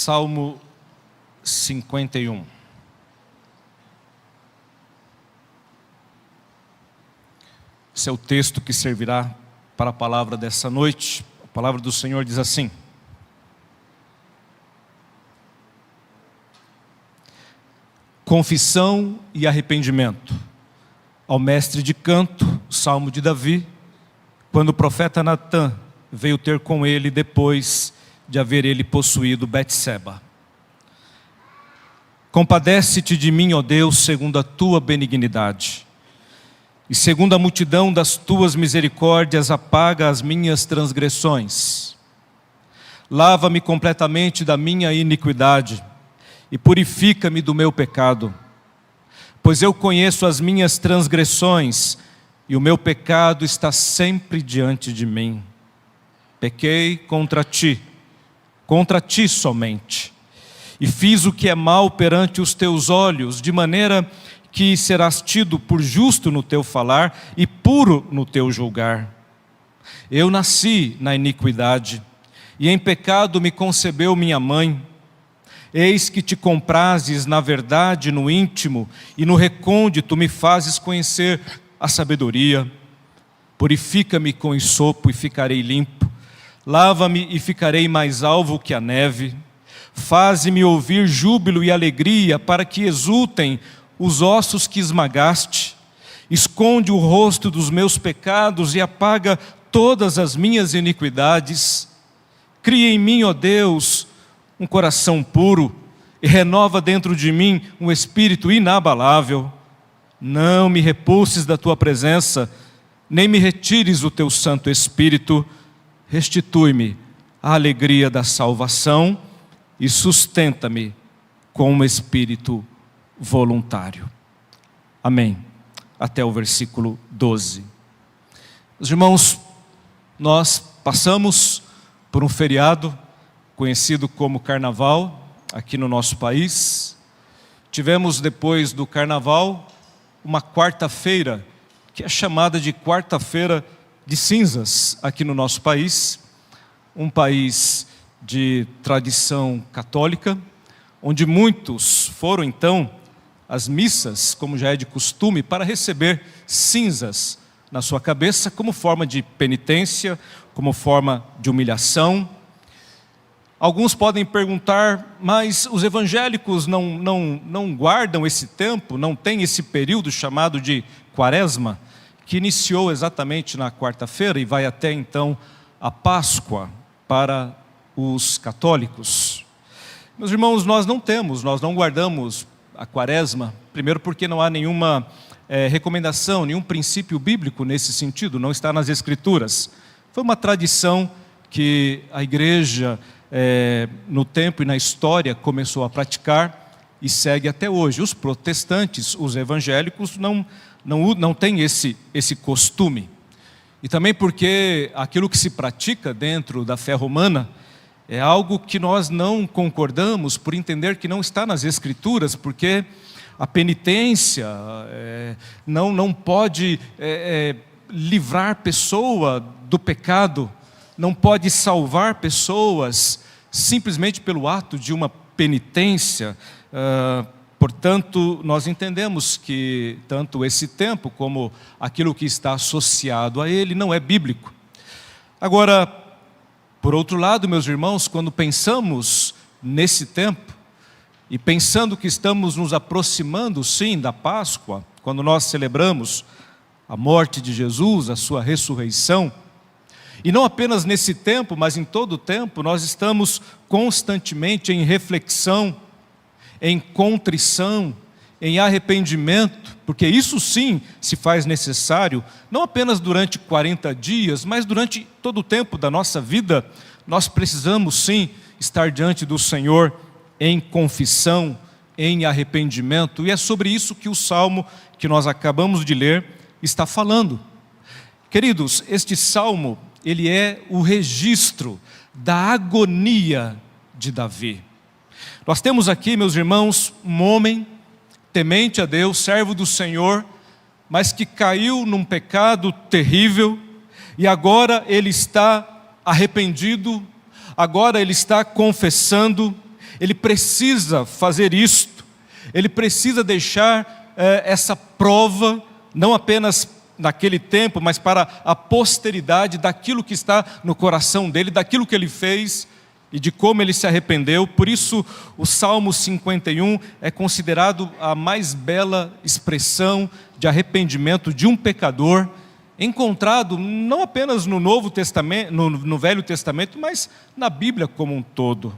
Salmo 51. Esse é o texto que servirá para a palavra dessa noite. A palavra do Senhor diz assim: confissão e arrependimento. Ao mestre de canto, Salmo de Davi, quando o profeta Natã veio ter com ele depois de haver ele possuído Betseba. Compadece-te de mim, ó Deus, segundo a tua benignidade, e segundo a multidão das tuas misericórdias, apaga as minhas transgressões. Lava-me completamente da minha iniquidade e purifica-me do meu pecado. Pois eu conheço as minhas transgressões e o meu pecado está sempre diante de mim. Pequei contra ti somente, e fiz o que é mal perante os teus olhos, de maneira que serás tido por justo no teu falar e puro no teu julgar. Eu nasci na iniquidade, e em pecado me concebeu minha mãe. Eis que te comprazes na verdade no íntimo, e no recôndito me fazes conhecer a sabedoria. Purifica-me com hisopo e ficarei limpo. Lava-me e ficarei mais alvo que a neve. Faze-me ouvir júbilo e alegria, para que exultem os ossos que esmagaste. Esconde o rosto dos meus pecados e apaga todas as minhas iniquidades. Cria em mim, ó Deus, um coração puro, e renova dentro de mim um espírito inabalável. Não me repulses da tua presença, nem me retires o teu Santo Espírito. Restitui-me a alegria da salvação e sustenta-me com um espírito voluntário. Amém. Até o versículo 12. Os irmãos, nós passamos por um feriado conhecido como Carnaval, aqui no nosso país. Tivemos depois do Carnaval uma quarta-feira, que é chamada de Quarta-feira de Cinzas, aqui no nosso país. Um país de tradição católica, onde muitos foram então às missas, como já é de costume, para receber cinzas na sua cabeça, como forma de penitência, como forma de humilhação. Alguns podem perguntar, mas os evangélicos não guardam esse tempo, não tem esse período chamado de Quaresma, que iniciou exatamente na quarta-feira e vai até então a Páscoa para os católicos. Meus irmãos, nós não guardamos a Quaresma, primeiro porque não há nenhuma recomendação, nenhum princípio bíblico nesse sentido, não está nas Escrituras. Foi uma tradição que a igreja no tempo e na história começou a praticar e segue até hoje. Os protestantes, os evangélicos não têm esse costume. E também porque aquilo que se pratica dentro da fé romana é algo que nós não concordamos, por entender que não está nas Escrituras, porque a penitência não pode livrar pessoa do pecado, não pode salvar pessoas simplesmente pelo ato de uma penitência. Portanto, nós entendemos que tanto esse tempo como aquilo que está associado a ele não é bíblico. Agora, por outro lado, meus irmãos, quando pensamos nesse tempo, e pensando que estamos nos aproximando, sim, da Páscoa, quando nós celebramos a morte de Jesus, a sua ressurreição, e não apenas nesse tempo, mas em todo o tempo, nós estamos constantemente em reflexão, em contrição, em arrependimento, porque isso sim se faz necessário, não apenas durante 40 dias, mas durante todo o tempo da nossa vida. Nós precisamos sim estar diante do Senhor em confissão, em arrependimento, e é sobre isso que o Salmo que nós acabamos de ler está falando. Queridos, este Salmo, ele é o registro da agonia de Davi. Nós temos aqui, meus irmãos, um homem temente a Deus, servo do Senhor, mas que caiu num pecado terrível, e agora ele está arrependido, agora ele está confessando, ele precisa fazer isto, ele precisa deixar essa prova, não apenas naquele tempo, mas para a posteridade daquilo que está no coração dele, daquilo que ele fez e de como ele se arrependeu. Por isso o Salmo 51 é considerado a mais bela expressão de arrependimento de um pecador, encontrado não apenas no Novo Testamento, no Velho Testamento, mas na Bíblia como um todo.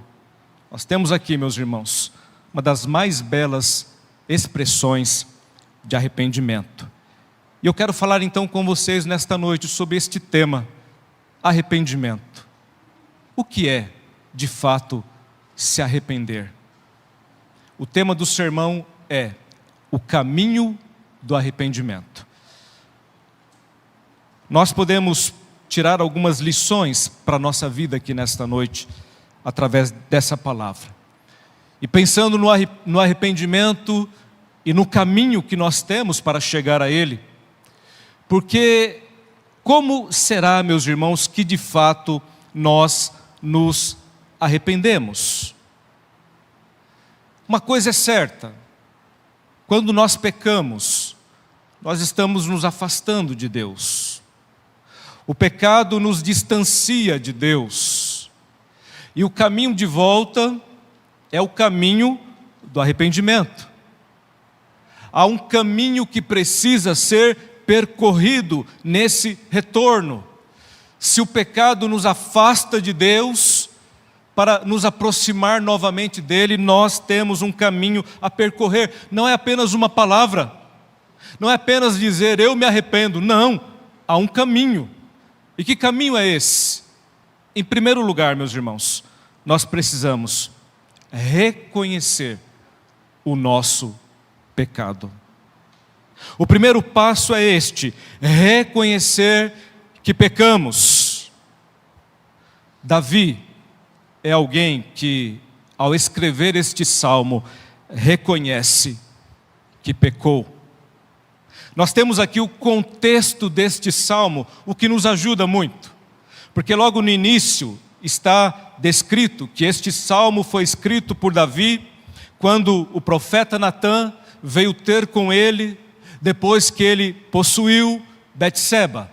Nós temos aqui, meus irmãos, uma das mais belas expressões de arrependimento. E eu quero falar então com vocês nesta noite sobre este tema, arrependimento. O que é, de fato, se arrepender? O tema do sermão é o caminho do arrependimento. Nós podemos tirar algumas lições para a nossa vida aqui nesta noite, através dessa palavra. E pensando no arrependimento e no caminho que nós temos para chegar a ele, porque como será, meus irmãos, que de fato nós nos arrependemos? Uma coisa é certa: quando nós pecamos, nós estamos nos afastando de Deus. O pecado nos distancia de Deus. E o caminho de volta é o caminho do arrependimento. Há um caminho que precisa ser percorrido nesse retorno. Se o pecado nos afasta de Deus, para nos aproximar novamente dele, nós temos um caminho a percorrer. Não é apenas uma palavra, não é apenas dizer eu me arrependo. Não, há um caminho. E que caminho é esse? Em primeiro lugar, meus irmãos, nós precisamos reconhecer o nosso pecado. O primeiro passo é este: reconhecer que pecamos. Davi é alguém que, ao escrever este salmo, reconhece que pecou. Nós temos aqui o contexto deste salmo, o que nos ajuda muito, porque logo no início está descrito que este salmo foi escrito por Davi, quando o profeta Natã veio ter com ele, depois que ele possuiu Betseba.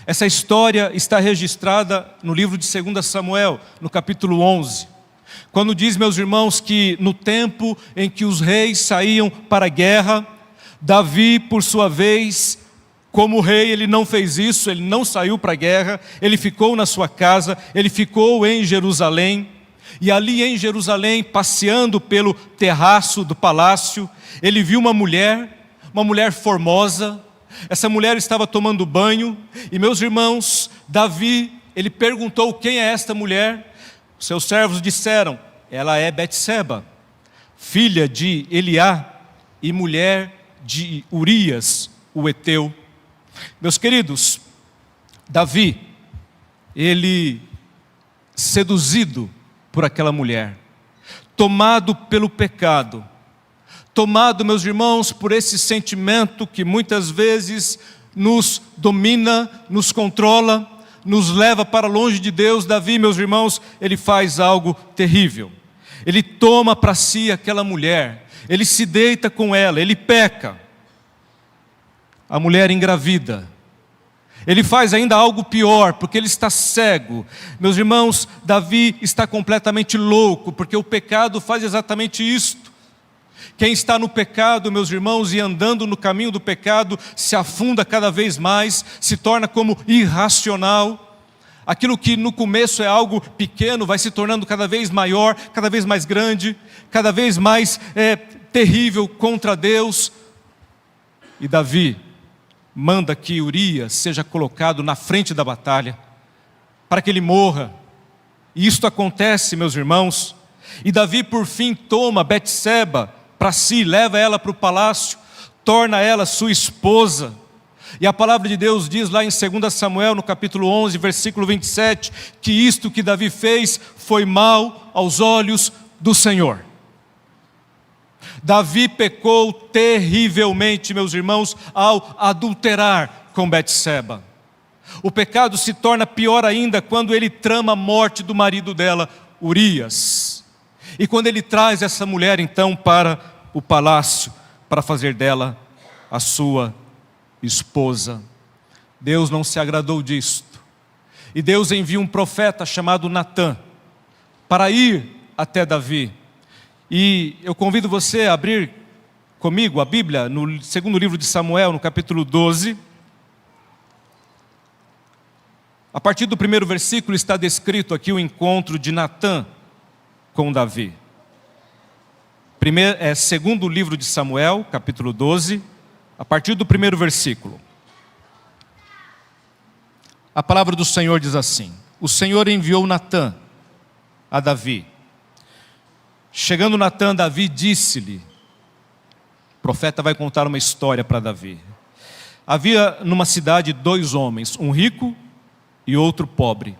Essa história está registrada no livro de 2 Samuel, no capítulo 11, quando diz, meus irmãos, que no tempo em que os reis saíam para a guerra, Davi, por sua vez, como rei, ele não fez isso, ele não saiu para a guerra, ele ficou na sua casa, ele ficou em Jerusalém, e ali em Jerusalém, passeando pelo terraço do palácio, ele viu uma mulher formosa. Essa mulher estava tomando banho, e meus irmãos, Davi, ele perguntou: quem é esta mulher? Seus servos disseram: ela é Betseba, filha de Eliá e mulher de Urias, o Heteu. Meus queridos, Davi, ele, seduzido por aquela mulher, tomado pelo pecado, tomado, meus irmãos, por esse sentimento que muitas vezes nos domina, nos controla, nos leva para longe de Deus, Davi, meus irmãos, ele faz algo terrível. Ele toma para si aquela mulher, ele se deita com ela, ele peca. A mulher engravida. Ele faz ainda algo pior, porque ele está cego. Meus irmãos, Davi está completamente louco, porque o pecado faz exatamente isto. Quem está no pecado, meus irmãos, e andando no caminho do pecado, se afunda cada vez mais, se torna como irracional. Aquilo que no começo é algo pequeno, vai se tornando cada vez maior, cada vez mais grande, cada vez mais terrível contra Deus. E Davi manda que Urias seja colocado na frente da batalha, para que ele morra. E isto acontece, meus irmãos. E Davi por fim toma Betseba para si, leva ela para o palácio, torna ela sua esposa. E a palavra de Deus diz lá em 2 Samuel, no capítulo 11, versículo 27, que isto que Davi fez foi mal aos olhos do Senhor. Davi pecou terrivelmente, meus irmãos, ao adulterar com Betseba. O pecado se torna pior ainda quando ele trama a morte do marido dela, Urias. E quando ele traz essa mulher então para o palácio, para fazer dela a sua esposa, Deus não se agradou disto. E Deus envia um profeta chamado Natã para ir até Davi. E eu convido você a abrir comigo a Bíblia no segundo livro de Samuel, no capítulo 12. A partir do primeiro versículo está descrito aqui o encontro de Natã com Davi. Segundo livro de Samuel, capítulo 12, a partir do primeiro versículo. A palavra do Senhor diz assim: o Senhor enviou Natã a Davi. Chegando Natã a Davi, disse-lhe, o profeta vai contar uma história para Davi. Havia numa cidade 2 homens, um rico e outro pobre.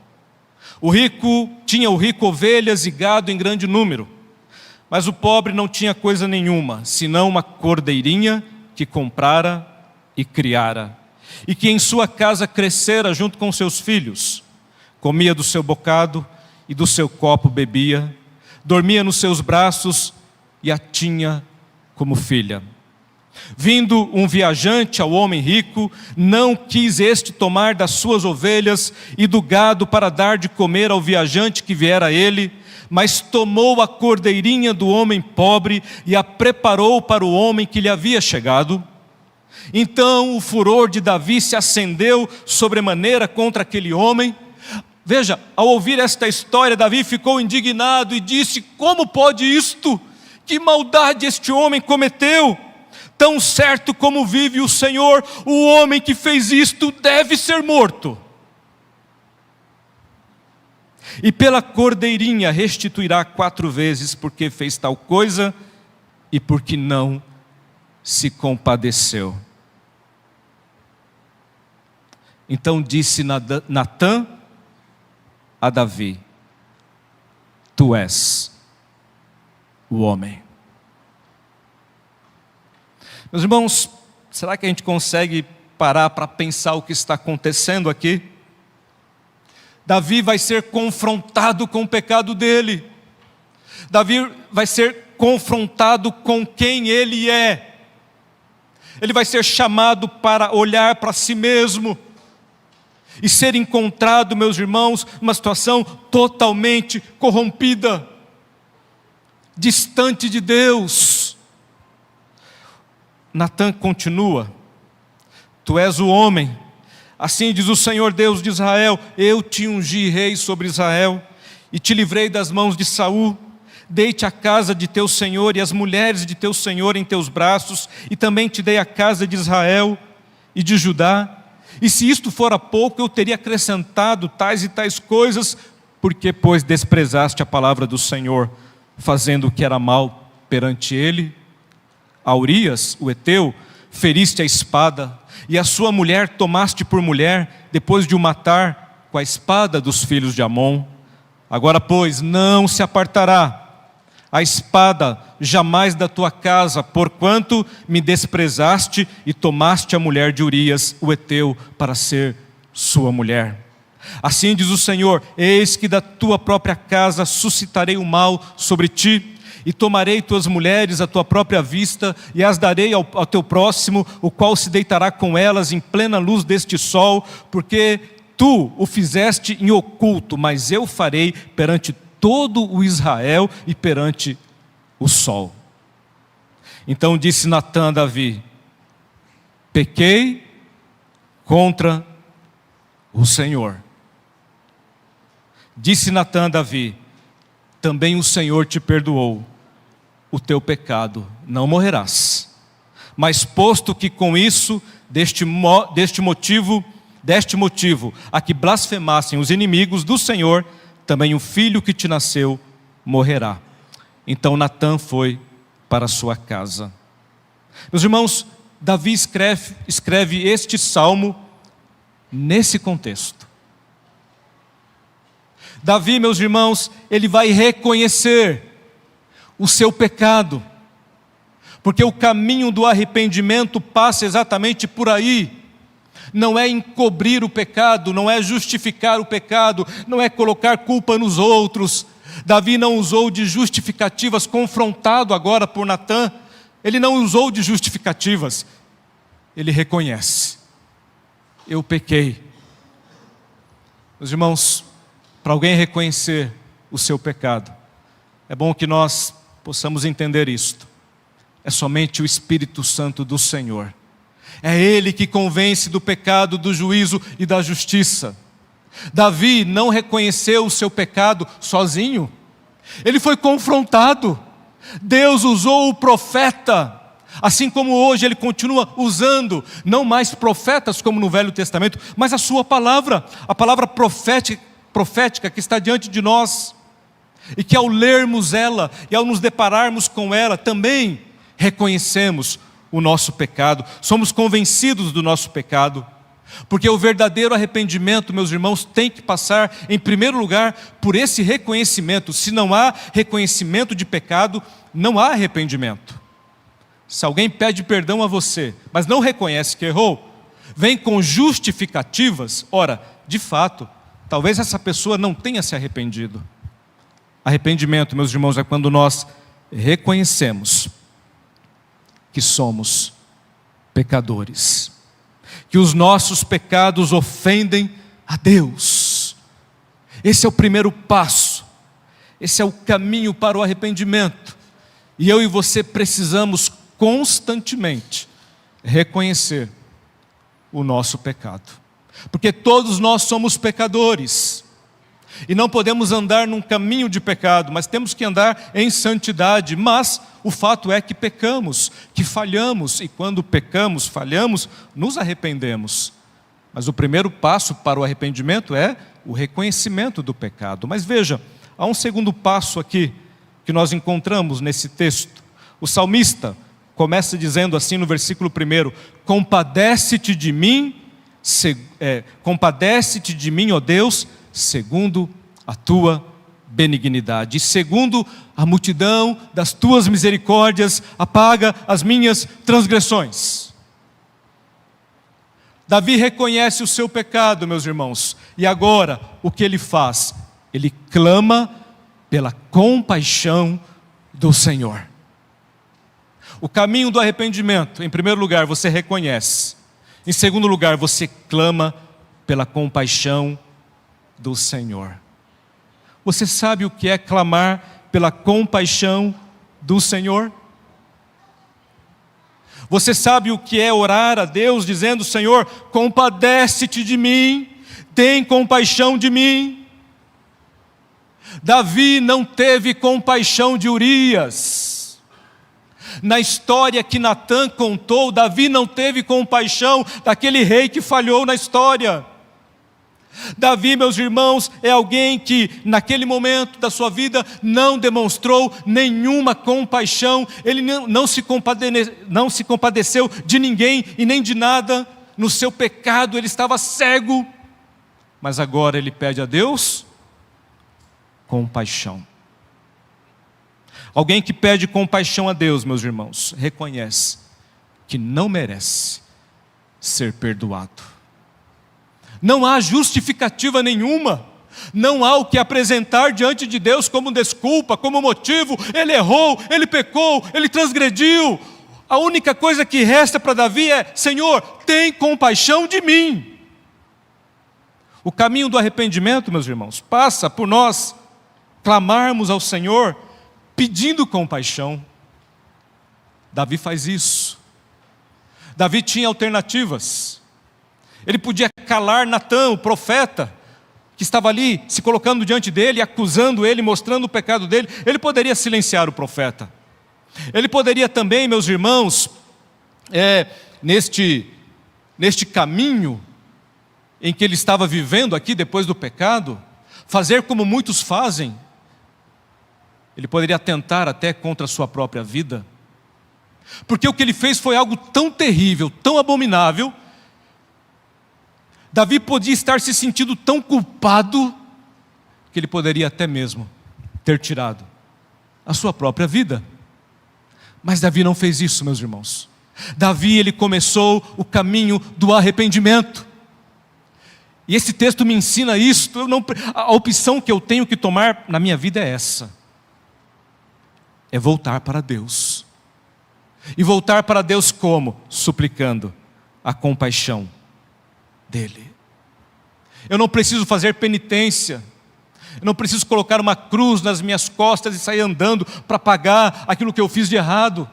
O rico tinha ovelhas e gado em grande número, mas o pobre não tinha coisa nenhuma, senão uma cordeirinha que comprara e criara, e que em sua casa crescera junto com seus filhos. Comia do seu bocado e do seu copo bebia, dormia nos seus braços e a tinha como filha. Vindo um viajante ao homem rico, não quis este tomar das suas ovelhas e do gado para dar de comer ao viajante que viera a ele, mas tomou a cordeirinha do homem pobre e a preparou para o homem que lhe havia chegado. Então o furor de Davi se acendeu sobremaneira contra aquele homem. Veja, ao ouvir esta história, Davi ficou indignado e disse: como pode isto? Que maldade este homem cometeu? Tão certo como vive o Senhor, o homem que fez isto deve ser morto. E pela cordeirinha restituirá 4 vezes, porque fez tal coisa e porque não se compadeceu. Então disse Natã a Davi: tu és o homem. Meus irmãos, será que a gente consegue parar para pensar o que está acontecendo aqui? Davi vai ser confrontado com o pecado dele. Davi vai ser confrontado com quem ele é. Ele vai ser chamado para olhar para si mesmo e ser encontrado, meus irmãos, numa situação totalmente corrompida, distante de Deus. Natã continua: tu és o homem, assim diz o Senhor Deus de Israel, eu te ungi rei sobre Israel, e te livrei das mãos de Saul, dei-te a casa de teu Senhor e as mulheres de teu Senhor em teus braços, e também te dei a casa de Israel e de Judá. E se isto fora pouco, eu teria acrescentado tais e tais coisas, porque pois desprezaste a palavra do Senhor, fazendo o que era mal perante ele. A Urias, o heteu, feriste a espada, e a sua mulher tomaste por mulher, depois de o matar com a espada dos filhos de Amon. Agora, pois, não se apartará a espada jamais da tua casa, porquanto me desprezaste e tomaste a mulher de Urias, o heteu, para ser sua mulher. Assim diz o Senhor: eis que da tua própria casa suscitarei o mal sobre ti, e tomarei tuas mulheres à tua própria vista, e as darei ao teu próximo, o qual se deitará com elas em plena luz deste sol, porque tu o fizeste em oculto, mas eu farei perante todo o Israel e perante o sol. Então disse Natã a Davi: pequei contra o Senhor. Disse Natã a Davi: também o Senhor te perdoou o teu pecado, não morrerás. Mas posto que com isso, deste motivo, a que blasfemassem os inimigos do Senhor, também o filho que te nasceu morrerá. Então Natã foi para sua casa. Meus irmãos, Davi escreve este salmo nesse contexto. Davi, meus irmãos, ele vai reconhecer o seu pecado, porque o caminho do arrependimento passa exatamente por aí. Não é encobrir o pecado, não é justificar o pecado, não é colocar culpa nos outros, Davi não usou de justificativas, confrontado agora por Natã. Ele não usou de justificativas. Ele reconhece: eu pequei. Meus irmãos, para alguém reconhecer o seu pecado, é bom que nós possamos entender isto. É somente o Espírito Santo do Senhor. É Ele que convence do pecado, do juízo e da justiça. Davi não reconheceu o seu pecado sozinho. Ele foi confrontado. Deus usou o profeta. Assim como hoje Ele continua usando, não mais profetas como no Velho Testamento, mas a sua palavra, a palavra profética que está diante de nós. E que ao lermos ela e ao nos depararmos com ela, também reconhecemos o nosso pecado, somos convencidos do nosso pecado. Porque o verdadeiro arrependimento, meus irmãos, tem que passar, em primeiro lugar, por esse reconhecimento. Se não há reconhecimento de pecado, não há arrependimento. Se alguém pede perdão a você, mas não reconhece que errou, vem com justificativas, ora, de fato, talvez essa pessoa não tenha se arrependido. Arrependimento, meus irmãos, é quando nós reconhecemos que somos pecadores, que os nossos pecados ofendem a Deus. Esse é o primeiro passo, esse é o caminho para o arrependimento. E eu e você precisamos constantemente reconhecer o nosso pecado, porque todos nós somos pecadores, e não podemos andar num caminho de pecado, mas temos que andar em santidade. Mas o fato é que pecamos, que falhamos, e quando pecamos, falhamos, nos arrependemos. Mas o primeiro passo para o arrependimento é o reconhecimento do pecado. Mas veja, há um segundo passo aqui que nós encontramos nesse texto. O salmista começa dizendo assim no versículo 1: compadece-te de mim, compadece-te de mim, ó Deus, segundo a tua benignidade, e segundo a multidão das tuas misericórdias, apaga as minhas transgressões. Davi reconhece o seu pecado, meus irmãos, e agora o que ele faz? Ele clama pela compaixão do Senhor. O caminho do arrependimento, em primeiro lugar, você reconhece. Em segundo lugar, você clama pela compaixão do Senhor. Você sabe o que é clamar pela compaixão do Senhor? Você sabe o que é orar a Deus dizendo: Senhor, compadece-te de mim, tem compaixão de mim? Davi não teve compaixão de Urias. Na história que Natã contou, Davi não teve compaixão daquele rei que falhou na história. Davi, meus irmãos, é alguém que naquele momento da sua vida não demonstrou nenhuma compaixão. Ele não se compadeceu de ninguém e nem de nada. No seu pecado ele estava cego. Mas agora ele pede a Deus compaixão. Alguém que pede compaixão a Deus, meus irmãos, reconhece que não merece ser perdoado. Não há justificativa nenhuma, não há o que apresentar diante de Deus como desculpa, como motivo. Ele errou, ele pecou, ele transgrediu. A única coisa que resta para Davi é: Senhor, tem compaixão de mim. O caminho do arrependimento, meus irmãos, passa por nós clamarmos ao Senhor pedindo compaixão. Davi faz isso. Davi tinha alternativas. Ele podia calar Natã, o profeta, que estava ali se colocando diante dele, acusando ele, mostrando o pecado dele. Ele poderia silenciar o profeta. Ele poderia também, meus irmãos, neste caminho em que ele estava vivendo aqui depois do pecado, fazer como muitos fazem. Ele poderia atentar até contra a sua própria vida. Porque o que ele fez foi algo tão terrível, tão abominável. Davi podia estar se sentindo tão culpado que ele poderia até mesmo ter tirado a sua própria vida. Mas Davi não fez isso, meus irmãos. Davi, ele começou o caminho do arrependimento. E esse texto me ensina isso. A opção que eu tenho que tomar na minha vida é essa. É voltar para Deus. E voltar para Deus como? Suplicando a compaixão dEle. Eu não preciso fazer penitência. Eu não preciso colocar uma cruz nas minhas costas e sair andando para pagar aquilo que eu fiz de errado,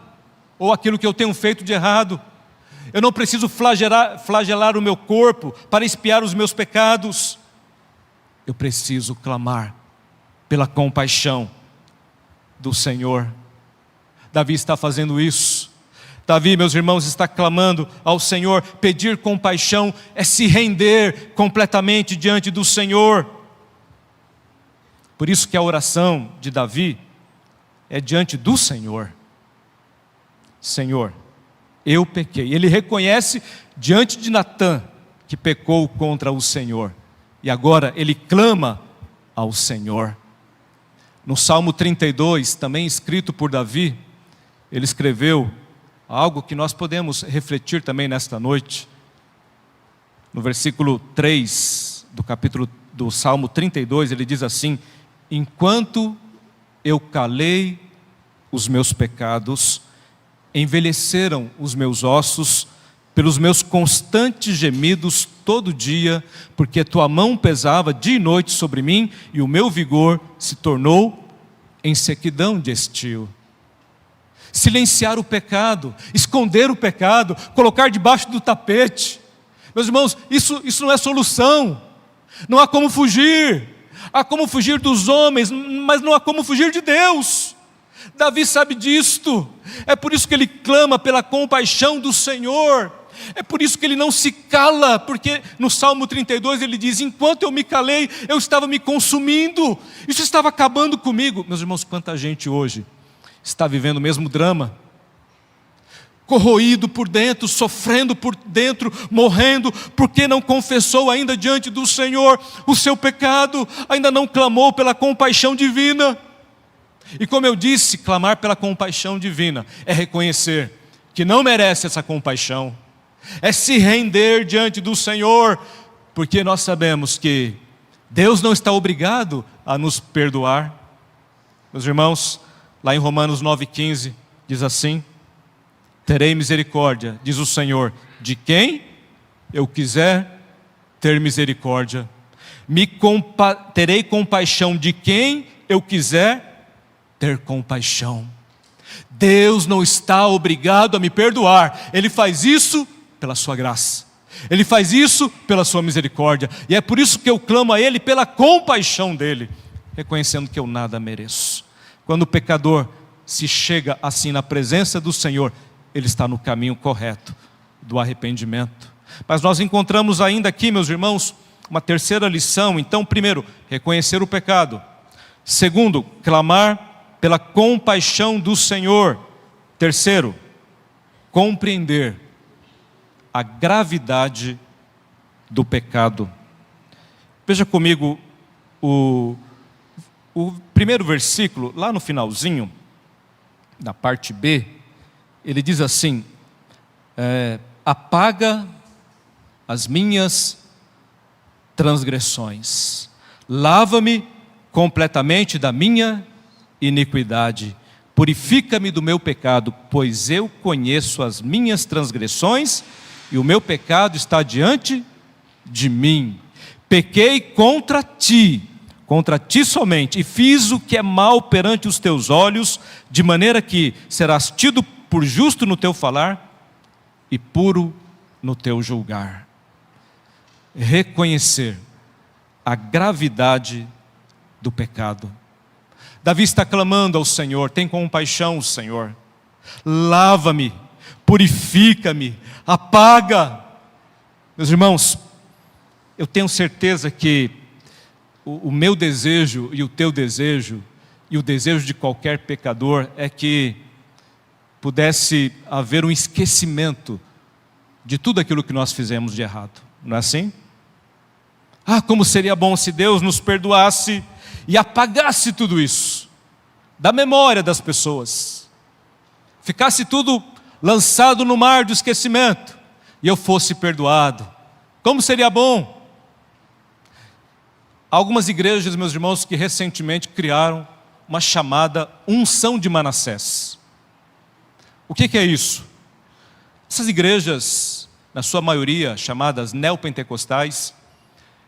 ou aquilo que eu tenho feito de errado. Eu não preciso flagelar o meu corpo para expiar os meus pecados. Eu preciso clamar pela compaixão do Senhor. Davi está fazendo isso. Davi, meus irmãos, está clamando ao Senhor. Pedir compaixão é se render completamente diante do Senhor. Por isso que a oração de Davi é diante do Senhor. Senhor, eu pequei. Ele reconhece diante de Natã que pecou contra o Senhor. E agora ele clama ao Senhor. No Salmo 32, também escrito por Davi, ele escreveu algo que nós podemos refletir também nesta noite. No versículo 3 do Salmo 32, ele diz assim: enquanto eu calei os meus pecados, envelheceram os meus ossos pelos meus constantes gemidos todo dia, porque tua mão pesava dia e noite sobre mim, e o meu vigor se tornou em sequidão de estio. Silenciar o pecado, esconder o pecado, colocar debaixo do tapete. Meus irmãos, isso não é solução. Não há como fugir. Há como fugir dos homens, mas não há como fugir de Deus. Davi sabe disto. É por isso que ele clama pela compaixão do Senhor. É por isso que ele não se cala, porque no Salmo 32 ele diz: enquanto eu me calei, eu estava me consumindo. Isso estava acabando comigo. Meus irmãos, quanta gente hoje está vivendo o mesmo drama, corroído por dentro, sofrendo por dentro, morrendo, porque não confessou ainda diante do Senhor o seu pecado, ainda não clamou pela compaixão divina. E como eu disse, clamar pela compaixão divina é reconhecer que não merece essa compaixão, é se render diante do Senhor, porque nós sabemos que Deus não está obrigado a nos perdoar. Meus irmãos, lá em Romanos 9,15, diz assim: terei misericórdia, diz o Senhor, de quem eu quiser ter misericórdia. Terei compaixão de quem eu quiser ter compaixão. Deus não está obrigado a me perdoar. Ele faz isso pela sua graça. Ele faz isso pela sua misericórdia. E é por isso que eu clamo a Ele pela compaixão dEle, reconhecendo que eu nada mereço. Quando o pecador se chega assim na presença do Senhor, ele está no caminho correto do arrependimento. Mas nós encontramos ainda aqui, meus irmãos, uma terceira lição. Então, primeiro, reconhecer o pecado. Segundo, clamar pela compaixão do Senhor. Terceiro, compreender a gravidade do pecado. Veja comigo o primeiro versículo, lá no finalzinho, na parte B, ele diz assim: apaga as minhas transgressões, lava-me completamente da minha iniquidade, purifica-me do meu pecado, pois eu conheço as minhas transgressões e o meu pecado está diante de mim. Pequei contra ti somente, e fiz o que é mal perante os teus olhos, de maneira que serás tido por justo no teu falar e puro no teu julgar. Reconhecer a gravidade do pecado. Davi está clamando ao Senhor: tem compaixão, Senhor, lava-me, purifica-me, apaga. Meus irmãos, eu tenho certeza que o meu desejo e o teu desejo, e o desejo de qualquer pecador, é que pudesse haver um esquecimento de tudo aquilo que nós fizemos de errado. Não é assim? Como seria bom se Deus nos perdoasse e apagasse tudo isso da memória das pessoas, ficasse tudo lançado no mar do esquecimento e eu fosse perdoado. Como seria bom! Há algumas igrejas, meus irmãos, que recentemente criaram uma chamada unção de Manassés. O que é isso? Essas igrejas, na sua maioria chamadas neopentecostais,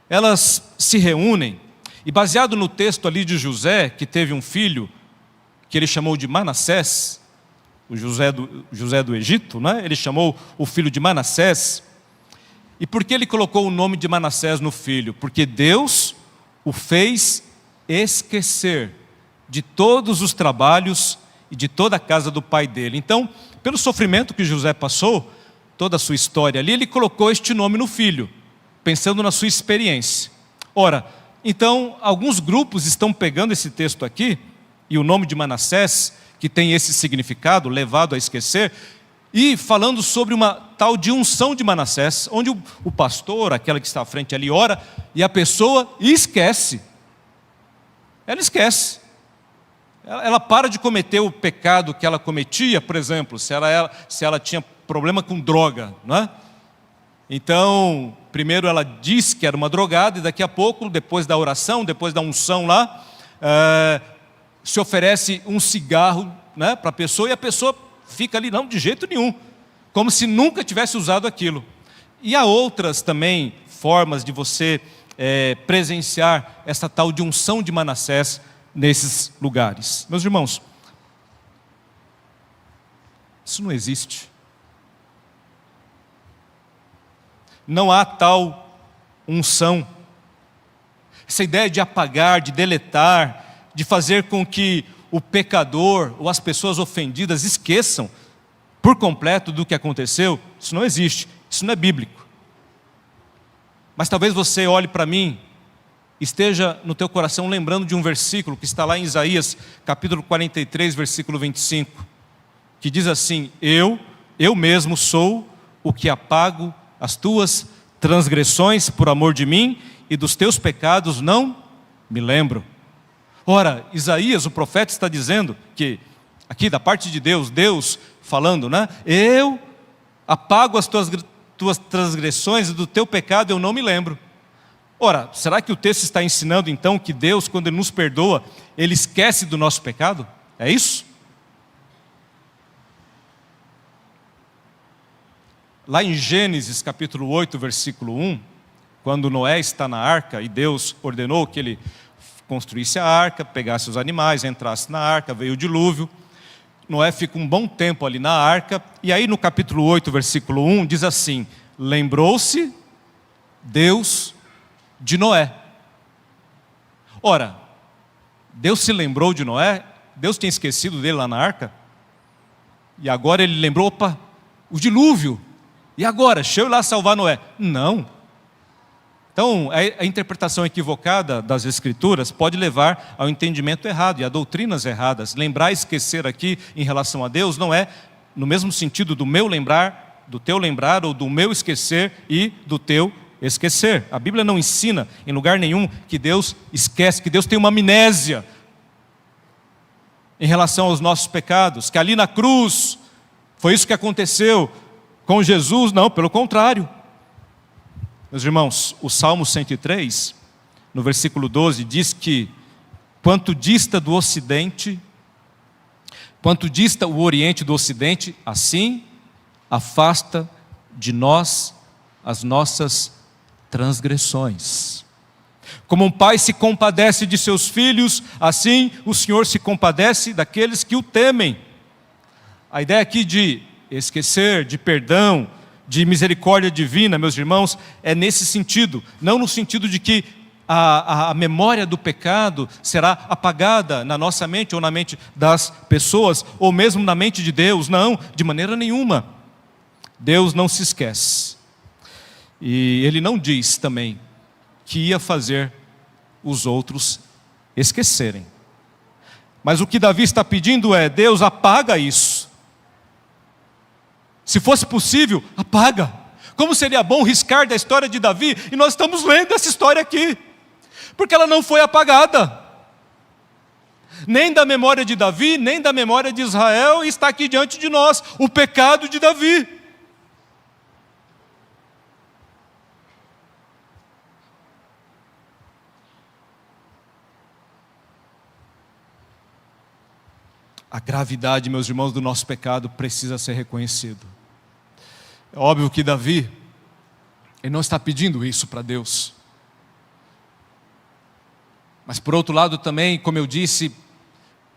elas se reúnem e, baseado no texto ali de José, que teve um filho que ele chamou de Manassés, o José do Egito, né? Ele chamou o filho de Manassés. E por que ele colocou o nome de Manassés no filho? Porque Deus o fez esquecer de todos os trabalhos e de toda a casa do pai dele. Então, pelo sofrimento que José passou, toda a sua história ali, ele colocou este nome no filho, pensando na sua experiência. Ora, então, alguns grupos estão pegando esse texto aqui, e o nome de Manassés, que tem esse significado, levado a esquecer, e falando sobre uma tal de unção de Manassés, onde o pastor, aquela que está à frente ali, ora, e a pessoa esquece. Ela esquece. Ela para de cometer o pecado que ela cometia, por exemplo, se ela tinha problema com droga, não é? Então, primeiro ela diz que era uma drogada, e daqui a pouco, depois da oração, depois da unção lá, se oferece um cigarro, né, para a pessoa, e a pessoa fica ali, não, de jeito nenhum, como se nunca tivesse usado aquilo. E há outras também formas de você presenciar essa tal de unção de Manassés nesses lugares. Meus irmãos, isso não existe. Não há tal unção. Essa ideia de apagar, de deletar, de fazer com que o pecador ou as pessoas ofendidas esqueçam por completo do que aconteceu, isso não existe, isso não é bíblico. Mas talvez você olhe para mim, esteja no teu coração lembrando de um versículo que está lá em Isaías, capítulo 43, versículo 25, que diz assim: eu mesmo sou o que apago as tuas transgressões por amor de mim, e dos teus pecados não me lembro. Ora, Isaías, o profeta, está dizendo que, aqui da parte de Deus, Deus falando, né? Eu apago as tuas transgressões, e do teu pecado eu não me lembro. Ora, será que o texto está ensinando então que Deus, quando Ele nos perdoa, Ele esquece do nosso pecado? É isso? Lá em Gênesis capítulo 8, versículo 1, quando Noé está na arca e Deus ordenou que ele construísse a arca, pegasse os animais, entrasse na arca, veio o dilúvio. Noé fica um bom tempo ali na arca, e aí no capítulo 8, versículo 1, diz assim: lembrou-se Deus de Noé. Ora, Deus se lembrou de Noé? Deus tinha esquecido dele lá na arca? E agora ele lembrou, opa, o dilúvio. E agora, deixa eu ir lá salvar Noé. Não. Então, a interpretação equivocada das Escrituras pode levar ao entendimento errado e a doutrinas erradas. Lembrar e esquecer aqui em relação a Deus não é no mesmo sentido do meu lembrar, do teu lembrar, ou do meu esquecer e do teu esquecer. A Bíblia não ensina em lugar nenhum que Deus esquece, que Deus tem uma amnésia em relação aos nossos pecados, que ali na cruz foi isso que aconteceu com Jesus. Não, pelo contrário. Meus irmãos, o Salmo 103, no versículo 12, diz que quanto dista do ocidente, quanto dista o oriente do ocidente, assim afasta de nós as nossas transgressões. Como um pai se compadece de seus filhos, assim o Senhor se compadece daqueles que o temem. A ideia aqui de esquecer, de perdão, de misericórdia divina, meus irmãos, é nesse sentido, não no sentido de que a memória do pecado será apagada na nossa mente ou na mente das pessoas, ou mesmo na mente de Deus. Não, de maneira nenhuma. Deus não se esquece. E Ele não diz também que ia fazer os outros esquecerem. Mas o que Davi está pedindo é: Deus, apaga isso. Se fosse possível, apaga. Como seria bom riscar da história de Davi, e nós estamos lendo essa história aqui, porque ela não foi apagada, nem da memória de Davi, nem da memória de Israel, e está aqui diante de nós, o pecado de Davi. A gravidade, meus irmãos, do nosso pecado precisa ser reconhecido. É óbvio que Davi, ele não está pedindo isso para Deus. Mas por outro lado também, como eu disse,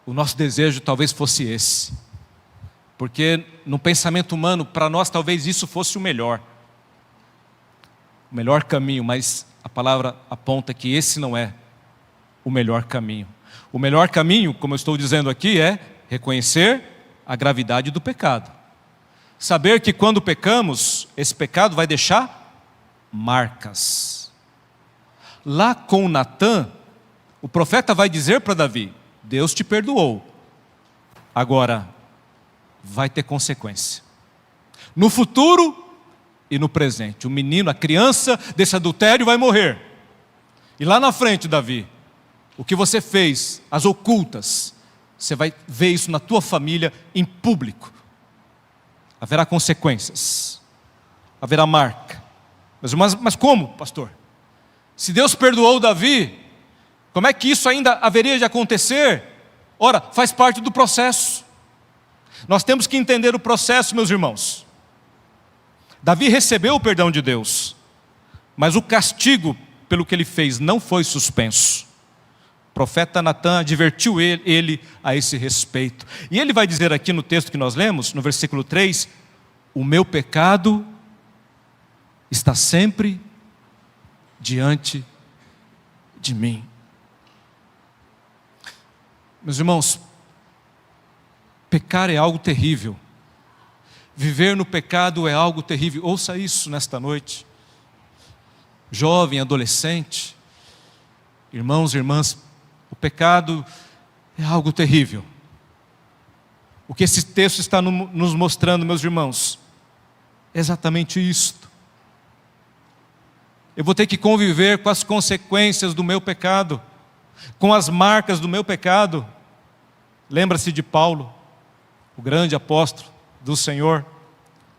o nosso desejo talvez fosse esse. Porque no pensamento humano, para nós talvez isso fosse o melhor caminho, mas a palavra aponta que esse não é o melhor caminho. O melhor caminho, como eu estou dizendo aqui, é reconhecer a gravidade do pecado. Saber que quando pecamos, esse pecado vai deixar marcas. Lá com Natã, o profeta vai dizer para Davi: Deus te perdoou. Agora, vai ter consequência. No futuro e no presente. O menino, a criança desse adultério vai morrer. E lá na frente, Davi, o que você fez, as ocultas, você vai ver isso na tua família em público. Haverá consequências. Haverá marca. Mas como, pastor? Se Deus perdoou Davi, como é que isso ainda haveria de acontecer? Ora, faz parte do processo. Nós temos que entender o processo, meus irmãos. Davi recebeu o perdão de Deus, mas o castigo pelo que ele fez não foi suspenso. O profeta Natã advertiu ele a esse respeito. E ele vai dizer aqui no texto que nós lemos, no versículo 3, o meu pecado está sempre diante de mim. Meus irmãos, pecar é algo terrível. Viver no pecado é algo terrível. Ouça isso nesta noite. Jovem, adolescente, irmãos e irmãs, o pecado é algo terrível. O que esse texto está nos mostrando, meus irmãos, é exatamente isto. Eu vou ter que conviver com as consequências do meu pecado, com as marcas do meu pecado. Lembra-se de Paulo, o grande apóstolo do Senhor.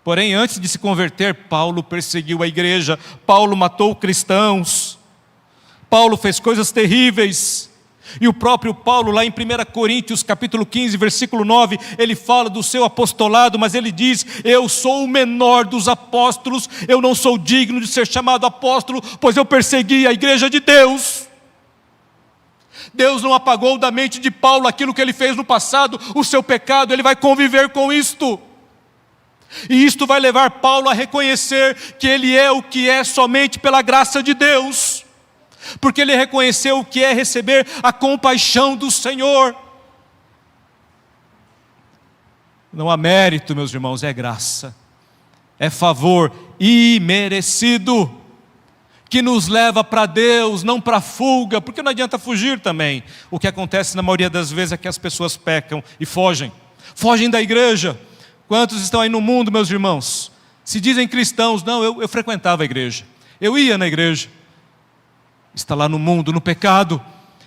Porém, antes de se converter, Paulo perseguiu a igreja, Paulo matou cristãos, Paulo fez coisas terríveis. E o próprio Paulo, lá em 1 Coríntios capítulo 15, versículo 9, ele fala do seu apostolado, mas ele diz: eu sou o menor dos apóstolos, eu não sou digno de ser chamado apóstolo, pois eu persegui a igreja de Deus. Deus não apagou da mente de Paulo aquilo que ele fez no passado, o seu pecado, ele vai conviver com isto. E isto vai levar Paulo a reconhecer que ele é o que é somente pela graça de Deus. Porque ele reconheceu o que é receber a compaixão do Senhor. Não há mérito, meus irmãos, é graça. É favor imerecido, que nos leva para Deus, não para fuga, porque não adianta fugir também. O que acontece na maioria das vezes é que as pessoas pecam e fogem da igreja. Quantos estão aí no mundo, meus irmãos, se dizem cristãos? Não, eu frequentava a igreja, eu ia na igreja. Está lá no mundo, no pecado.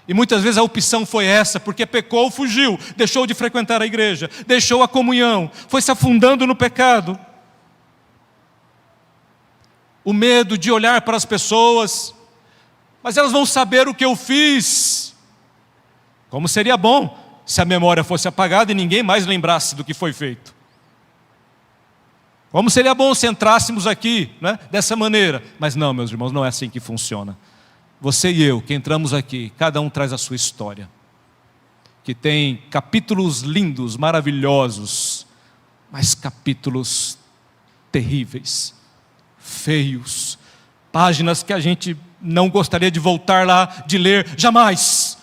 E muitas vezes a opção foi essa, porque pecou, fugiu, deixou de frequentar a igreja, deixou a comunhão, foi se afundando no pecado. O medo de olhar para as pessoas, mas elas vão saber o que eu fiz. Como seria bom se a memória fosse apagada e ninguém mais lembrasse do que foi feito. Como seria bom se entrássemos aqui, né, dessa maneira. Mas não, meus irmãos, não é assim que funciona. Você e eu, que entramos aqui, cada um traz a sua história, que tem capítulos lindos, maravilhosos, mas capítulos terríveis, feios, páginas que a gente não gostaria de voltar lá, de ler, jamais.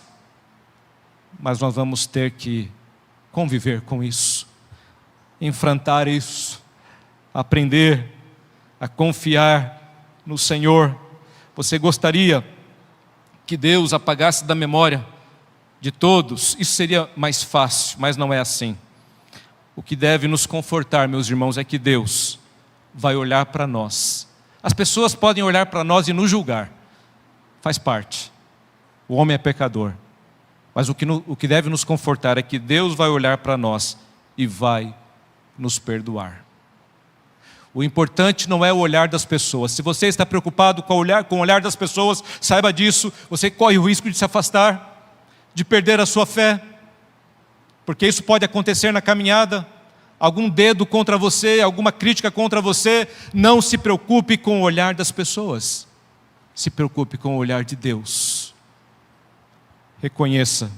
Mas nós vamos ter que conviver com isso, enfrentar isso, aprender a confiar no Senhor. Você gostaria que Deus apagasse da memória de todos? Isso seria mais fácil, mas não é assim. O que deve nos confortar, meus irmãos, é que Deus vai olhar para nós. As pessoas podem olhar para nós e nos julgar, faz parte. O homem é pecador. Mas o que deve nos confortar é que Deus vai olhar para nós e vai nos perdoar. O importante não é o olhar das pessoas. Se você está preocupado com o olhar das pessoas, saiba disso, você corre o risco de se afastar, de perder a sua fé. porque isso pode acontecer na caminhada. Algum dedo contra você, alguma crítica contra você. Não se preocupe com o olhar das pessoas, se preocupe com o olhar de Deus. Reconheça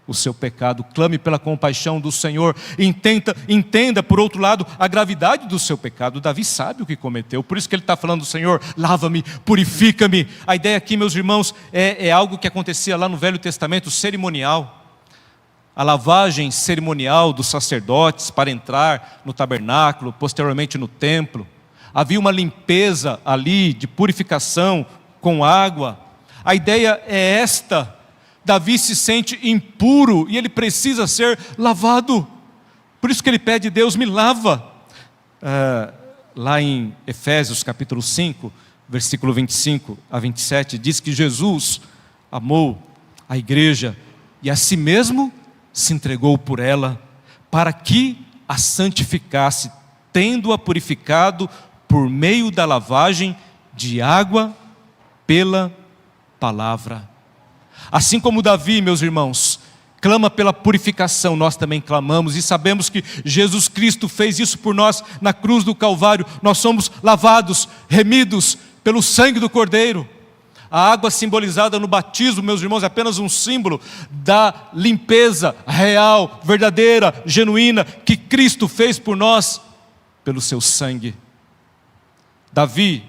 o seu pecado, clame pela compaixão do Senhor, entenda por outro lado a gravidade do seu pecado. Davi sabe o que cometeu, por isso que ele está falando: Senhor, lava-me, purifica-me. A ideia aqui, meus irmãos, é algo que acontecia lá no Velho Testamento, cerimonial. A lavagem cerimonial dos sacerdotes para entrar no tabernáculo, posteriormente no templo. Havia uma limpeza ali de purificação com água. A ideia é esta: Davi se sente impuro e ele precisa ser lavado. Por isso que ele pede: Deus, me lava. Lá em Efésios capítulo 5, versículo 25 a 27, diz que Jesus amou a igreja e a si mesmo se entregou por ela, para que a santificasse, tendo-a purificado por meio da lavagem de água pela palavra. Assim como Davi, meus irmãos, clama pela purificação, nós também clamamos e sabemos que Jesus Cristo fez isso por nós na cruz do Calvário. Nós somos lavados, remidos pelo sangue do Cordeiro. A água simbolizada no batismo, meus irmãos, é apenas um símbolo da limpeza real, verdadeira, genuína, que Cristo fez por nós pelo seu sangue. Davi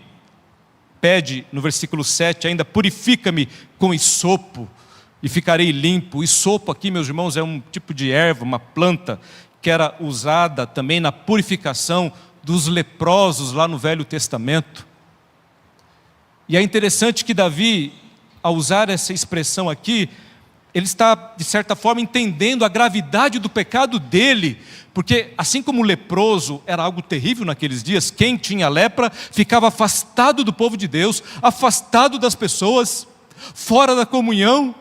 pede no versículo 7 ainda: purifica-me com hisopo e ficarei limpo. Hisopo aqui, meus irmãos, é um tipo de erva, uma planta que era usada também na purificação dos leprosos lá no Velho Testamento. E é interessante que Davi, ao usar essa expressão aqui, ele está, de certa forma, entendendo a gravidade do pecado dele, porque assim como o leproso era algo terrível naqueles dias, quem tinha lepra ficava afastado do povo de Deus, afastado das pessoas, fora da comunhão,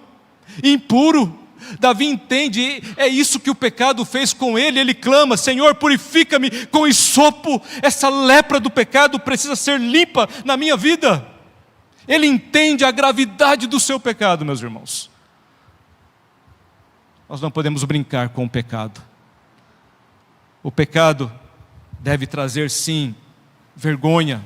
impuro. Davi entende, é isso que o pecado fez com ele. Ele clama: Senhor, purifica-me com hisopo. Essa lepra do pecado precisa ser limpa na minha vida. Ele entende a gravidade do seu pecado, meus irmãos. Nós não podemos brincar com o pecado. O pecado deve trazer, sim, vergonha.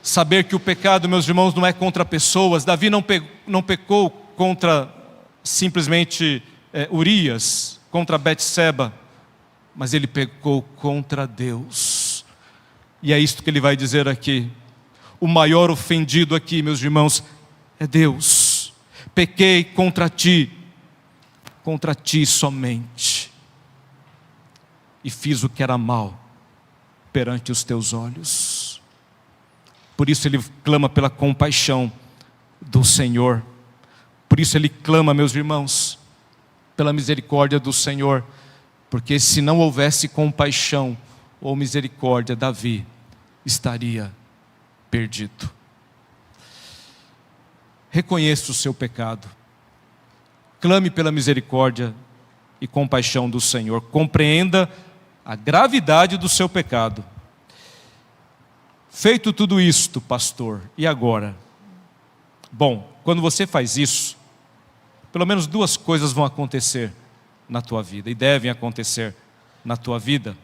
Saber que o pecado, meus irmãos, não é contra pessoas. Davi não pecou contra simplesmente Urias, contra Betseba, mas ele pecou contra Deus. E é isto que ele vai dizer aqui: o maior ofendido aqui, meus irmãos, é Deus. Pequei contra ti somente, e fiz o que era mal perante os teus olhos. Por isso ele clama pela compaixão do Senhor. Por isso ele clama, meus irmãos, pela misericórdia do Senhor, porque se não houvesse compaixão ou misericórdia, Davi estaria perdido. Reconheça o seu pecado, clame pela misericórdia e compaixão do Senhor, compreenda a gravidade do seu pecado. Feito tudo isto, pastor, e agora? Bom, quando você faz isso, pelo menos duas coisas vão acontecer na tua vida, e devem acontecer na tua vida.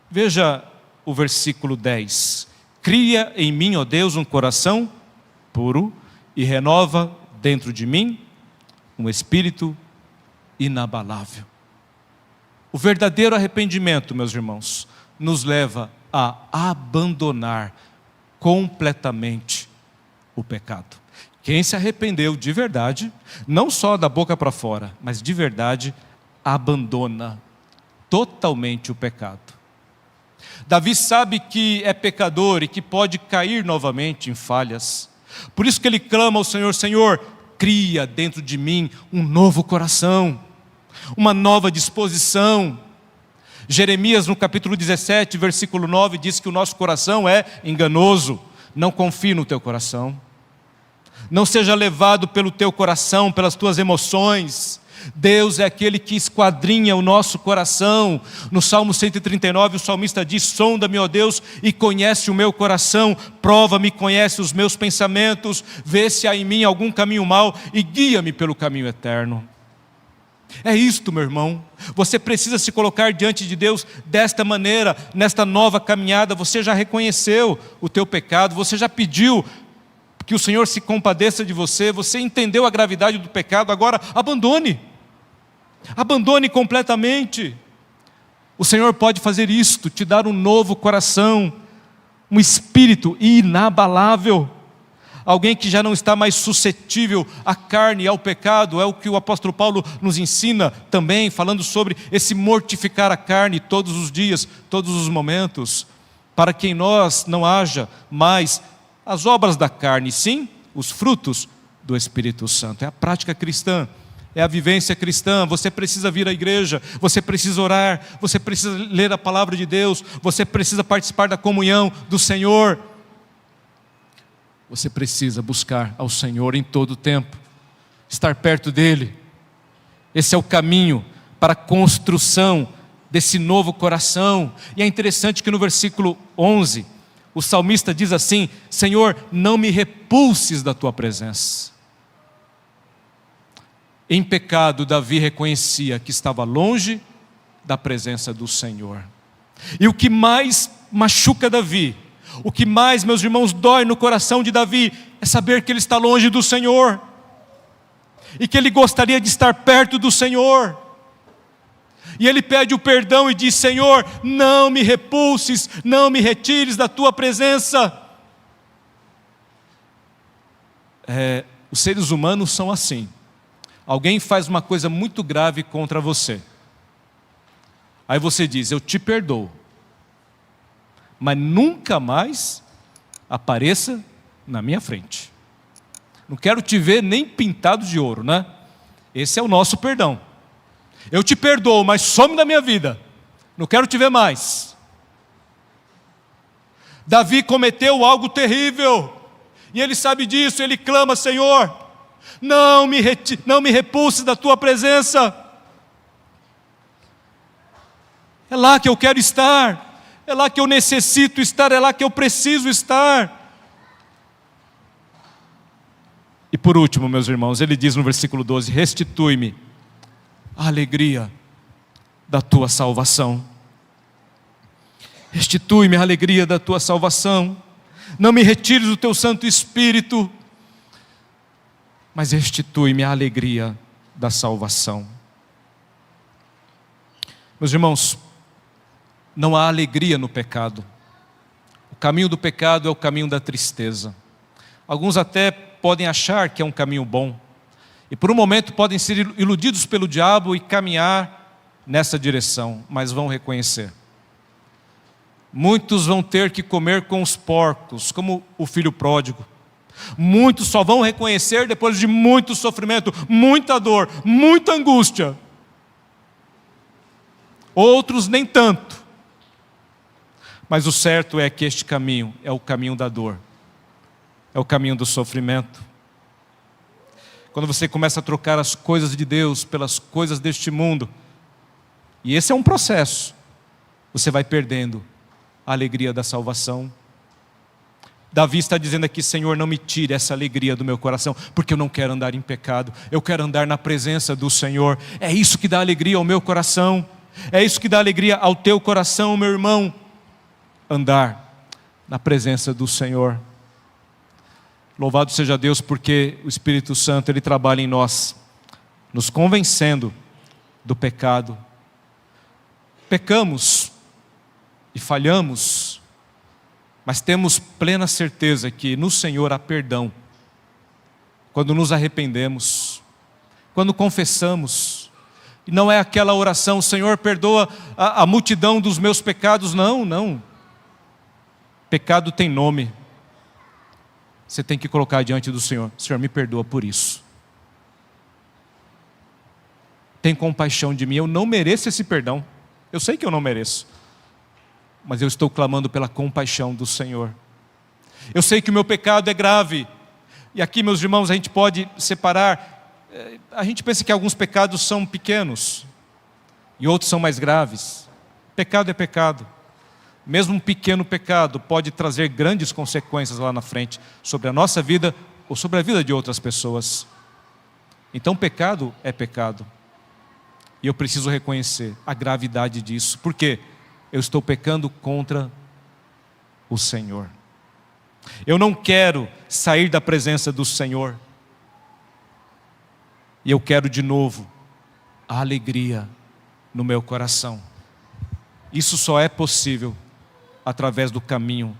Veja o versículo 10: cria em mim, ó Deus, um coração puro e renova dentro de mim um espírito inabalável. O verdadeiro arrependimento, meus irmãos, nos leva a abandonar completamente o pecado. Quem se arrependeu de verdade, não só da boca para fora, mas de verdade, abandona totalmente o pecado. Davi sabe que é pecador e que pode cair novamente em falhas. Por isso que ele clama ao Senhor: Senhor, cria dentro de mim um novo coração, uma nova disposição. Jeremias, no capítulo 17, versículo 9, diz que o nosso coração é enganoso. Não confie no teu coração. Não seja levado pelo teu coração, pelas tuas emoções. Deus é aquele que esquadrinha o nosso coração. No Salmo 139, o salmista diz: sonda-me, ó Deus, e conhece o meu coração, prova-me, conhece os meus pensamentos, vê se há em mim algum caminho mau e guia-me pelo caminho eterno. É isto, meu irmão. Você precisa se colocar diante de Deus desta maneira, nesta nova caminhada. Você já reconheceu o teu pecado, você já pediu que o Senhor se compadeça de você, você entendeu a gravidade do pecado, agora abandone. Abandone completamente. O Senhor pode fazer isto, te dar um novo coração, um espírito inabalável, alguém que já não está mais suscetível à carne e ao pecado. É o que o apóstolo Paulo nos ensina também, falando sobre esse mortificar a carne todos os dias, todos os momentos, para que em nós não haja mais as obras da carne, sim, os frutos do Espírito Santo. É a prática cristã, é a vivência cristã. Você precisa vir à igreja, você precisa orar, você precisa ler a palavra de Deus, você precisa participar da comunhão do Senhor. Você precisa buscar ao Senhor em todo o tempo, estar perto dEle. Esse é o caminho para a construção desse novo coração. E é interessante que no versículo 11, o salmista diz assim: Senhor, não me repulses da tua presença. Em pecado, Davi reconhecia que estava longe da presença do Senhor. E o que mais machuca Davi, o que mais, meus irmãos, dói no coração de Davi, é saber que ele está longe do Senhor, e que ele gostaria de estar perto do Senhor. E ele pede o perdão e diz: Senhor, não me repulses, não me retires da tua presença. Os seres humanos são assim. Alguém faz uma coisa muito grave contra você, aí você diz: eu te perdoo, mas nunca mais apareça na minha frente. Não quero te ver nem pintado de ouro, né? Esse é o nosso perdão. Eu te perdoo, mas some da minha vida, não quero te ver mais. Davi cometeu algo terrível, e ele sabe disso. Ele clama: Senhor, não me repulse da tua presença. É lá que eu quero estar, é lá que eu necessito estar, é lá que eu preciso estar. E por último, meus irmãos, ele diz no versículo 12: restitui-me a alegria da tua salvação. Restitui-me a alegria da tua salvação. Não me retires o teu Santo Espírito, mas restitui-me a alegria da salvação. Meus irmãos, não há alegria no pecado. O caminho do pecado é o caminho da tristeza. Alguns até podem achar que é um caminho bom, e por um momento podem ser iludidos pelo diabo e caminhar nessa direção, mas vão reconhecer. Muitos vão ter que comer com os porcos, como o filho pródigo. Muitos só vão reconhecer depois de muito sofrimento, muita dor, muita angústia. Outros nem tanto. Mas o certo é que este caminho é o caminho da dor, é o caminho do sofrimento. Quando você começa a trocar as coisas de Deus pelas coisas deste mundo, e esse é um processo, você vai perdendo a alegria da salvação. Davi está dizendo aqui: Senhor, não me tire essa alegria do meu coração, porque eu não quero andar em pecado, eu quero andar na presença do Senhor. É isso que dá alegria ao meu coração, é isso que dá alegria ao teu coração, meu irmão. Andar na presença do Senhor. Louvado seja Deus, porque o Espírito Santo, Ele trabalha em nós, nos convencendo do pecado. Pecamos e falhamos, mas temos plena certeza que no Senhor há perdão. Quando nos arrependemos, quando confessamos, e não é aquela oração: Senhor, perdoa a multidão dos meus pecados. Não, não. Pecado tem nome. Você tem que colocar diante do Senhor: Senhor, me perdoa por isso. Tem compaixão de mim, eu não mereço esse perdão. Eu sei que eu não mereço, mas eu estou clamando pela compaixão do Senhor. Eu sei que o meu pecado é grave. E aqui, meus irmãos, a gente pode separar A gente pensa que alguns pecados são pequenos e outros são mais graves. Pecado é pecado. Mesmo um pequeno pecado pode trazer grandes consequências lá na frente sobre a nossa vida ou sobre a vida de outras pessoas. Então pecado é pecado. E eu preciso reconhecer a gravidade disso. Por quê? Eu estou pecando contra o Senhor. Eu não quero sair da presença do Senhor. E eu quero de novo a alegria no meu coração. Isso só é possível através do caminho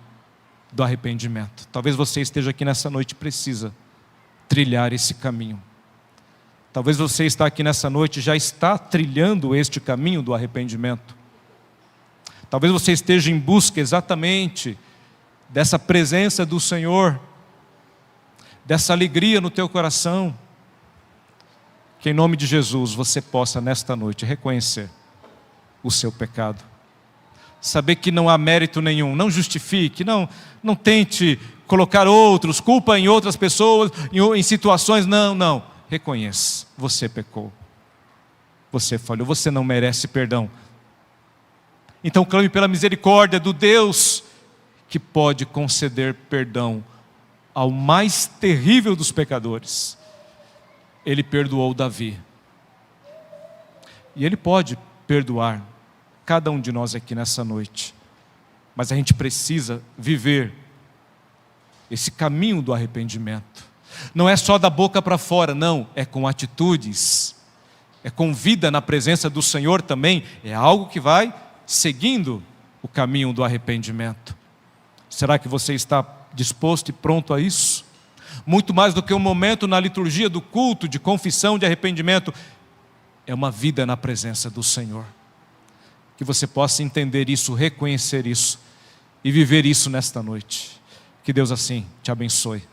do arrependimento. Talvez você esteja aqui nessa noite e precisa trilhar esse caminho. Talvez você está aqui nessa noite e já está trilhando este caminho do arrependimento. Talvez você esteja em busca exatamente dessa presença do Senhor, dessa alegria no teu coração. Que em nome de Jesus você possa nesta noite reconhecer o seu pecado. Saber que não há mérito nenhum, não justifique, não tente colocar outros, culpa em outras pessoas, em situações, não. Reconheça, você pecou, você falhou, você não merece perdão. Então clame pela misericórdia do Deus que pode conceder perdão ao mais terrível dos pecadores. Ele perdoou Davi. E Ele pode perdoar cada um de nós aqui nessa noite. Mas a gente precisa viver esse caminho do arrependimento. Não é só da boca para fora, não. É com atitudes. É com vida na presença do Senhor também. É algo que vai seguindo o caminho do arrependimento. Será que você está disposto e pronto a isso? Muito mais do que um momento na liturgia do culto de confissão, de arrependimento, é uma vida na presença do Senhor. Que você possa entender isso, reconhecer isso e viver isso nesta noite. Que Deus assim te abençoe.